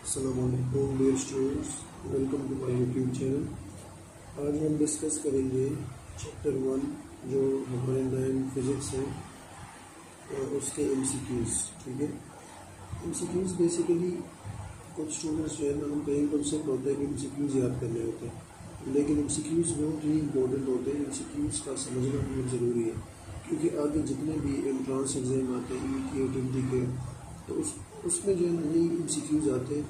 अस्सलामुअलैकुम dear students, welcome to my YouTube channel. आज हम डिस्कस करेंगे चैप्टर 1 जो हमारे 9 फिज़िक्स है उसके एमसीक्यूज़। ठीक है, एमसीक्यूज़ बेसिकली कुछ स्टूडेंट्स जो है ना, उनका एक कॉन्सेप्ट होता है कि एमसीक्यूज़ याद करने होते हैं, लेकिन एमसीक्यूज़ बहुत ही इंपॉर्टेंट होते हैं। एमसीक्यूज़ का समझना बहुत ज़रूरी है क्योंकि आगे जितने भी एंट्रेंस एग्ज़ाम आते हैं के टी के, तो उसमें जो है ना यही एमसीक्यूज़ आते हैं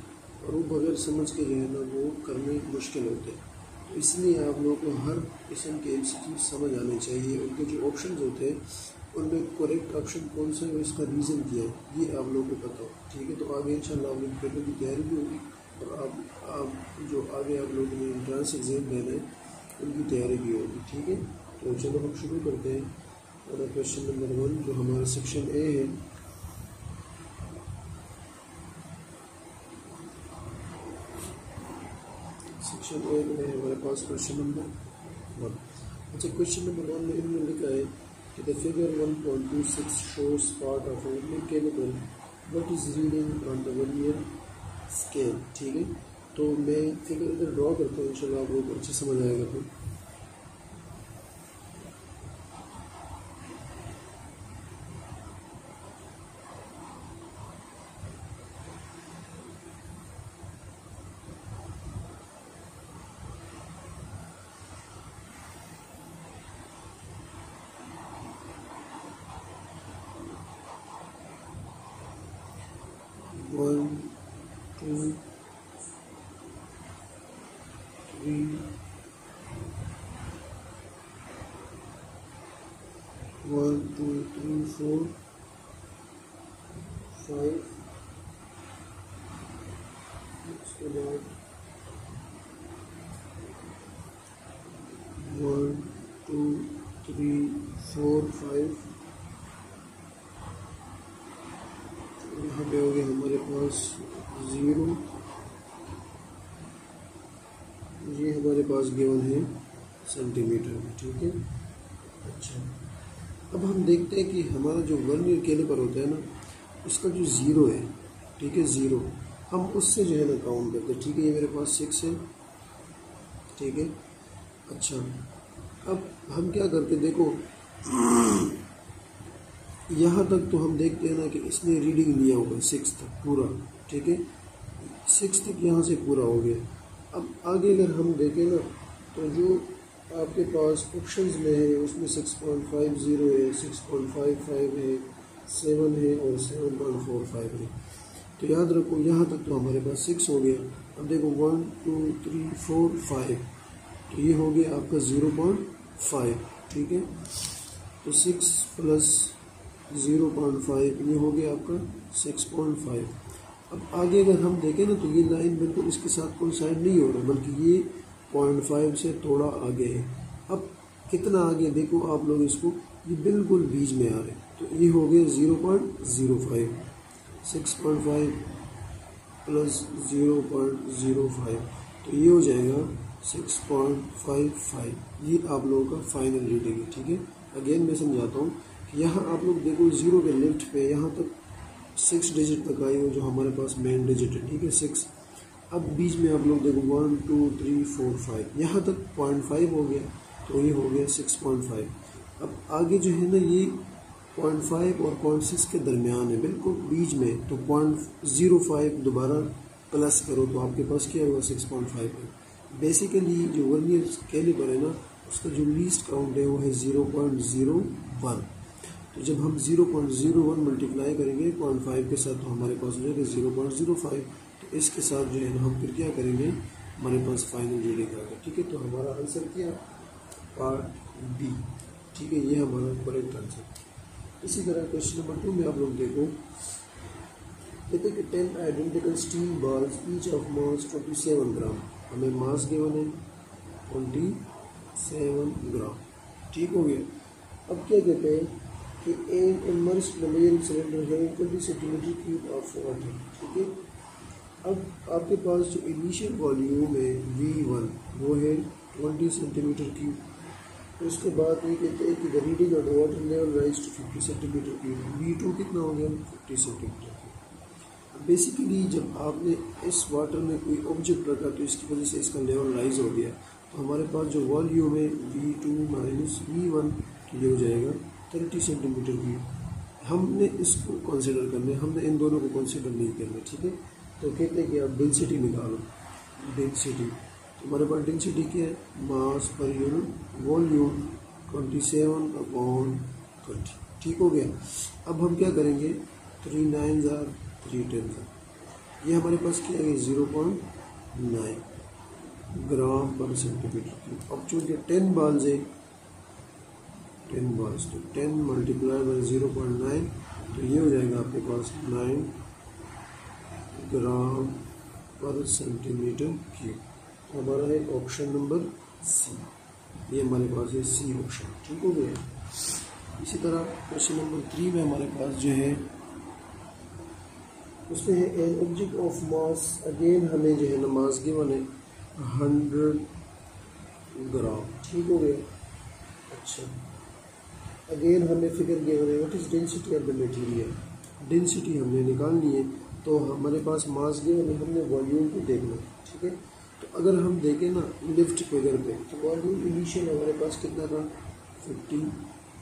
और वो बगैर समझ के जो है ना वो करने मुश्किल होते हैं। तो इसलिए आप लोगों को हर किस्म के एमसीक्यूज़ समझ आने चाहिए। उनके जो ऑप्शंस होते हैं उनमें करेक्ट ऑप्शन कौन सा है और इसका रीज़न क्या है ये आप लोगों को पता हो। ठीक है, तो आगे इंशाल्लाह आप लोग पेपर की तैयारी भी होगी और आप जो आगे आप लोगों ने एंट्रेंस एग्ज़ाम देना है उनकी तैयारी भी होगी। ठीक है, तो चलो हम शुरू करते हैं। और क्वेश्चन नंबर 1 जो हमारा सेक्शन ए है, सेक्शन ए में हमारे पास क्वेश्चन नंबर 1। अच्छा, क्वेश्चन नंबर 1 में इन्होंने लिखा है कि the figure 1.26 shows part of A mechanical what is reading on the vernier scale. ठीक है, तो मैं फिगर इधर ड्रॉ करता हूँ, इंशाल्लाह आप लोगों को अच्छे समझ आएगा। फिर one two three one two three four 5, उसके बाद 1 2 3 4 5, यहाँ पे हो गया हमारे पास 0, ये हमारे पास गिवन है सेंटीमीटर में। ठीक है, अच्छा अब हम देखते हैं कि हमारा जो वर्नियर कैलिपर होता है ना, उसका जो 0 है, ठीक है 0, हम उससे जो है ना काउंट करते हैं। ठीक है, ये मेरे पास 6 है। ठीक है, अच्छा अब हम क्या करते हैं, देखो यहाँ तक तो हम देखते हैं ना कि इसने रीडिंग लिया होगा 6 तक पूरा। ठीक है, 6 तक यहाँ से पूरा हो गया। अब आगे अगर हम देखें ना, तो जो आपके पास ऑप्शंस में है उसमें 6.50 है, 6.55 है, 7 है और 7.45 है। तो याद रखो यहाँ तक तो हमारे पास 6 हो गया। अब देखो 1 2 3 4 5, तो ये हो गया आपका 0.5। ठीक है, तो 6 प्लस 0.5 ये हो गया आपका 6.5। अब आगे अगर हम देखें ना, तो ये लाइन बिल्कुल इसके साथ कोइंसाइड नहीं हो रहा, बल्कि ये 0.5 से थोड़ा आगे है। अब कितना आगे देखो आप लोग इसको, ये बिल्कुल बीच में आ रहे हैं। तो ये हो गया 0.05, 6.5 प्लस 0.05, तो ये हो जाएगा 6.55। ये आप लोगों का फाइनल रीडिंग है। ठीक है, अगेन मैं समझाता हूँ कि यहाँ आप लोग देखो 0 के लेफ्ट पे यहाँ तक 6 डिजिट तक आई हो, जो हमारे पास मेन डिजिट है। ठीक है 6। अब बीच में आप लोग देखो 1 2 3 4 5, यहाँ तक 0.5 हो गया, तो ये हो गया 6.5। अब आगे जो है ना ये 0.5 और 0.6 के दरमियान है, बिल्कुल बीच में। तो 0.05 दोबारा प्लस करो तो आपके पास क्या होगा 6.5 है। बेसिकली जो वर्नियर कैलिपर है ना, उसका जो लीस्ट काउंट है वो है 0.01। तो जब हम 0.01 मल्टीप्लाई करेंगे 0.5 के साथ, तो हमारे पास हो जाएगा 0.05। तो इसके साथ जो है ना हम फिर क्या करेंगे, हमारे पास फाइनल रीडिंग आ गया। ठीक है, तो हमारा आंसर क्या, पार्ट बी। ठीक है, ये हमारा करेक्ट आंसर। इसी तरह क्वेश्चन नंबर 2 में आप लोग देखो, कहते हैं कि 10 identical steel balls each of mass 27 ग्राम। हमें मास गिवन है 27 ग्राम। ठीक हो गया। अब क्या कहते हैं कि एक इमर्स्ड मलेरियल सिलेंडर है 20 सेंटीमीटर क्यूब ऑफ वाटर। ठीक है, अब आपके पास जो इनिशियल वॉल्यूम है V1 वो है 20 सेंटीमीटर क्यूब। उसके बाद ये कहते हैं कि the reading of the water level rise to 50 centimetre cube. V2 कितना हो गया 50 सेंटीमीटर क्यूब। बेसिकली जब आपने इस वाटर में कोई ऑब्जेक्ट रखा तो इसकी वजह से इसका लेवल राइज हो गया, तो हमारे पास जो वॉल्यूम है V2 माइनस V1 ये हो जाएगा 30 सेंटीमीटर क्यूब। हमने इसको कंसिडर करना है, हमने इन दोनों को कंसिडर नहीं करना, ठीक है। तो कहते हैं कि आप डेंसिटी निकालो, डेंसिटी तो हमारे पास डेंसिटी क्या है, मास पर यूनिट वॉल्यूम 27/30, ठीक हो गया। अब हम क्या करेंगे, 3 9 3 10 ये हमारे पास क्या है 0.9 ग्राम पर सेंटीमीटर क्यूब। अब चूँकि 10 बाल्स है, 10 बाल्स तो 10 मल्टीप्लाई बाई 0.9 तो ये हो जाएगा आपके पास 9 ग्राम पर सेंटीमीटर क्यूब। तो हमारा है ऑप्शन नंबर सी, ये हमारे पास है सी ऑप्शन, ठीक हो गया। इसी तरह क्वेश्चन नंबर 3 में हमारे पास जो है उसमें है an object of mass, again हमें जो है ना मास गिवन है 100 ग्राम, ठीक हो गया। अच्छा, अगेन हमें फिगर गिवन है what is density of the material, density हमने निकालनी है। तो हमारे पास मास गिवन है, हमने वॉल्यूम को देखना, ठीक है। तो अगर हम देखें ना लिफ्ट फिगर पे, तो वॉल्यूम इनिशियल हमारे पास कितना था 50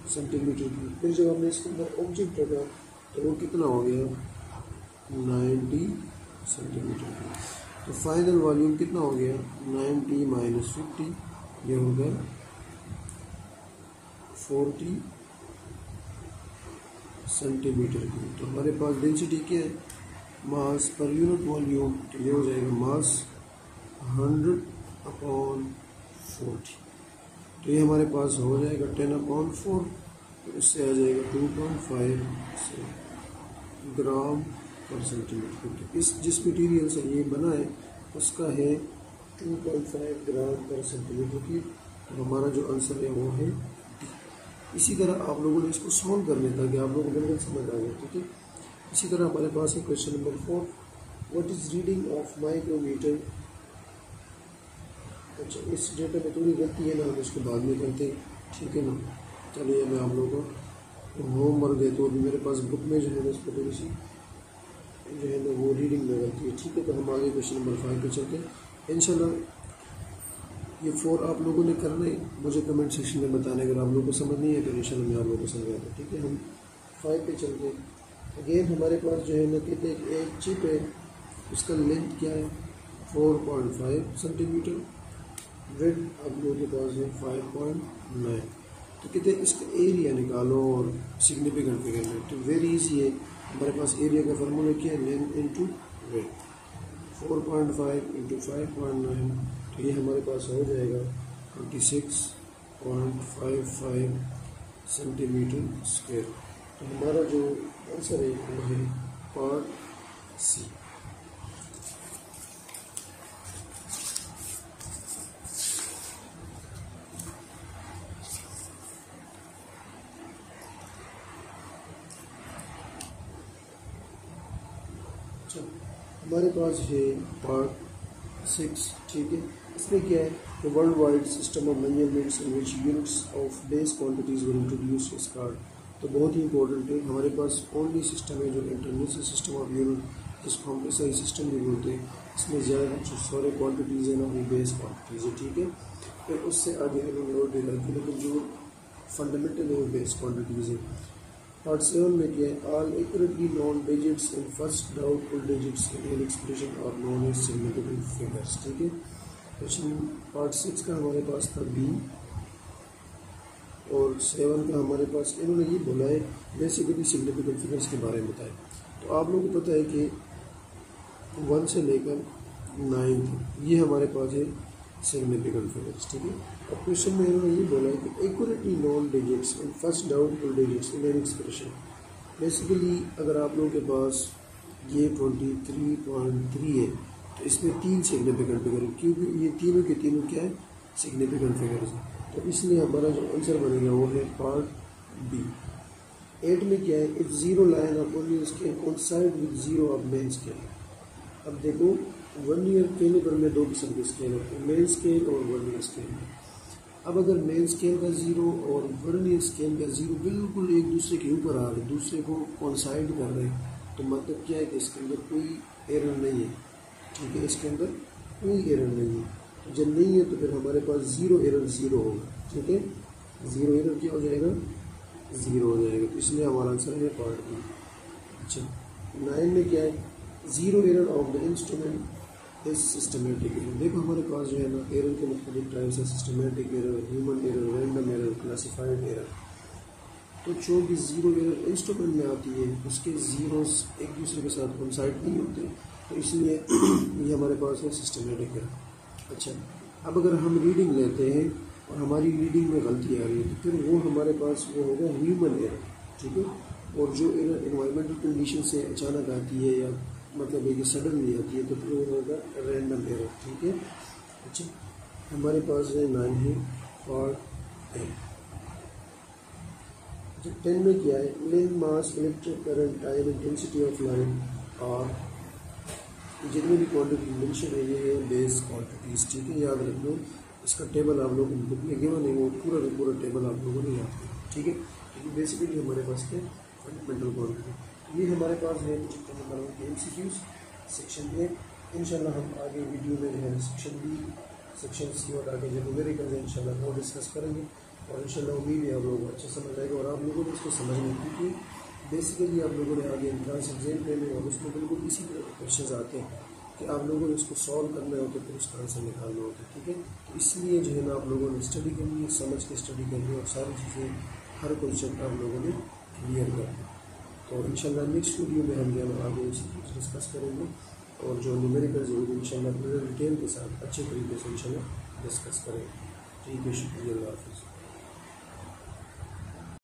सेंटीमीटर की, फिर जब हमने इसके अंदर ऑब्जेक्ट रखा तो वो कितना हो गया 90 सेंटीमीटर की। तो फाइनल वॉल्यूम कितना हो गया 90 माइनस 50, ये हो गया 40 सेंटीमीटर की। तो हमारे पास डेंसिटी क्या है, मास पर यूनिट वॉल्यूम, तो ये हो जाएगा मास 100/40, तो ये हमारे पास हो जाएगा 10/4, तो इससे आ जाएगा 2.5 ग्राम पर सेंटीमीटर। तो इस जिस मटीरियल से ये बना है उसका है 2.5 ग्राम पर सेंटीमीटर की। तो हमारा जो आंसर है वो है डी। इसी तरह आप लोगों ने इसको सॉल्व करने ताकि आप लोगों को बिल्कुल समझ आ जाए, ठीक है। इसी तरह हमारे पास है question number 4, what is reading of micrometer. अच्छा, इस डेटा में थोड़ी गलती है ना, हम इसको बाद में करते हैं, ठीक है ना। चलिए मैं आप लोगों को होमवर्क देता हूँ, अभी मेरे पास बुक में जो है ना इसको थोड़ी सी जो है ना वो रीडिंग में गलती है, ठीक है। तो हम आगे क्वेश्चन नंबर 5 पे चलते हैं। इंशाल्लाह ये 4 आप लोगों ने करना है, मुझे कमेंट सेक्शन में बताना, अगर आप लोगों को समझ नहीं है तो इंशाल्लाह मैं आप लोगों को समझाऊंगा, ठीक है। हम 5 पे चलते हैं। अगेन हमारे पास जो है ना कहते हैं एक चिप है, उसका लेंथ क्या है 4.5 सेंटीमीटर, ब्रेड आप लोगों के पास है 5.9। तो कहते हैं इसका एरिया निकालो और सिग्निफिकेंट फिगर में, तो वेरी इजी है। हमारे पास एरिया का फार्मूला क्या है, लेंथ इंटू ब्रेड, 4.5 इंटू 5.9, तो ये हमारे पास हो जाएगा 26.55 सेंटीमीटर स्क्वायर। तो हमारा जो आंसर है वो है पार्ट सी। हमारे पास है पार्ट 6, ठीक है। इसमें क्या है, the world wide system of measurements in which units of base quantities were introduced is called. तो बहुत ही इंपॉर्टेंट है, हमारे पास ओनली सिस्टम है जो इंटरनेशनल सिस्टम ऑफ यूनिट, जिसको हम SI सिस्टम भी बोलते हैं। इसमें ज़्यादा जो सारे क्वान्टिटीज़ है ना वो बेस क्वान्टिटीज़ है, ठीक है। फिर उससे आगे हमें और डेटा की, लेकिन जो फंडामेंटल है वो बेस क्वान्टिटीज़ है। पार्ट 7 में क्या है, all accurately known digits in first doubtful digits in an expression are known as significant figures, ठीक है। क्वेश्चन पार्ट 6 का हमारे पास था बी, और 7 का हमारे पास इन्होंने ये बोला है बेसिकली सिग्निफिकेंट फिगर्स के बारे में बताएं। तो आप लोगों को पता है कि 1 से लेकर 9 तक ये हमारे पास है सिग्निफिकेंट फिगर्स, ठीक है। अब क्वेश्चन में इन्होंने ये बोला है कि accurately known digits in first doubtful digits in an expression. Basically अगर आप लोगों के पास ये 23.3 है तो इसमें 3 सिग्निफिकेंट फिगर है, क्योंकि ये तीनों के तीनों क्या है सिग्निफिकेंट फिगर्स है। तो इसलिए हमारा जो आंसर बनेगा वो है पार्ट बी। 8 में क्या है, if zero line of only scale coincide with zero of main scale. अब देखो वर्नियर कैलिपर में 2 किस्म के स्केल होते हैं, मेन स्केल और वर्नियर स्केल। अब अगर मेन स्केल का 0 और वर्नियर स्केल का 0 बिल्कुल एक दूसरे के ऊपर आ रहे, दूसरे को कोइंसाइड कर रहे हैं, तो मतलब क्या है कि इसके अंदर कोई एरर नहीं है, ठीक है, इसके अंदर कोई एरर नहीं है। तो जब नहीं है तो फिर हमारे पास ज़ीरो एरर ज़ीरो होगा, ठीक है, ज़ीरो एरर क्या हो जाएगा, ज़ीरो हो जाएगा। तो इसलिए हमारा आंसर है पार्ट बी। अच्छा 9 में क्या है, zero error of the instrument is systematic error. देखो हमारे पास जो है ना एरर के मुख्तलिफ टाइप्स है, systematic error, human error, random error, classified error. तो जो भी ज़ीरो एरर इंस्ट्रूमेंट में आती है उसके ज़ीरोस एक दूसरे के साथ कोइंसाइड नहीं होते, तो इसलिए ये हमारे पास है सिस्टमेटिक एरर। अच्छा अब अगर हम रीडिंग लेते हैं और हमारी रीडिंग में गलती आ रही है तो फिर वो हमारे पास वो होगा ह्यूमन एरर, ठीक है। और जो एरर इन्वायरमेंटल कंडीशन से अचानक आती है या मतलब है कि सडनली आती है तो फिर वो होगा रैंडम एरर, ठीक है। अच्छा हमारे पास है 9 है पार्ट ए। अच्छा 10 में क्या है, length, mass, electric current, time, intensity of light और जितनी भी क्वांटिटी मेंशन है ये है बेस क्वांटिटीज, ठीक है। याद रख लो इसका टेबल आप लोगों को बुक में गिवन है, वो पूरा टेबल आप लोगों ने याद किया, ठीक है। क्योंकि बेसिकली हमारे पास क्या फंडामेंटल क्वांटिटी ये हमारे पास है चैप्टर नंबर 1 के एमसीक्यूज सेक्शन ए। इंशाल्लाह हम आगे वीडियो में जो है सेक्शन बी, सेक्शन सी और आगे जो न्यूमेरिकल है इंशाल्लाह वो डिस्कस करेंगे और इंशाल्लाह उम्मीद है आप लोगों को अच्छा समझ आएगा और आप लोगों ने इसको समझने की बेसिकली आप लोगों ने आगे एंट्रेंस एग्जाम देने और उसमें बिल्कुल इसी तरह के क्वेश्चन आते हैं कि आप लोगों ने उसको सॉल्व करना होता है फिर उसका आंसर निकालना होता है, ठीक है। तो इसलिए जो है ना आप लोगों ने स्टडी करनी है, समझ के स्टडी करनी है और सारी चीज़ें हर क्वेश्चन आप लोगों ने क्लियर करना है। तो इंशाल्लाह नेक्स्ट वीडियो में हम जो है आगे इसी कुछ डिस्कस करेंगे और जो न्यूमेरिकल होगी इंशाल्लाह पूरे डिटेल के साथ अच्छे तरीके से इंशाल्लाह डिस्कस करेंगे, ठीक है। शुक्रिया, अल्लाह हाफ़िज़।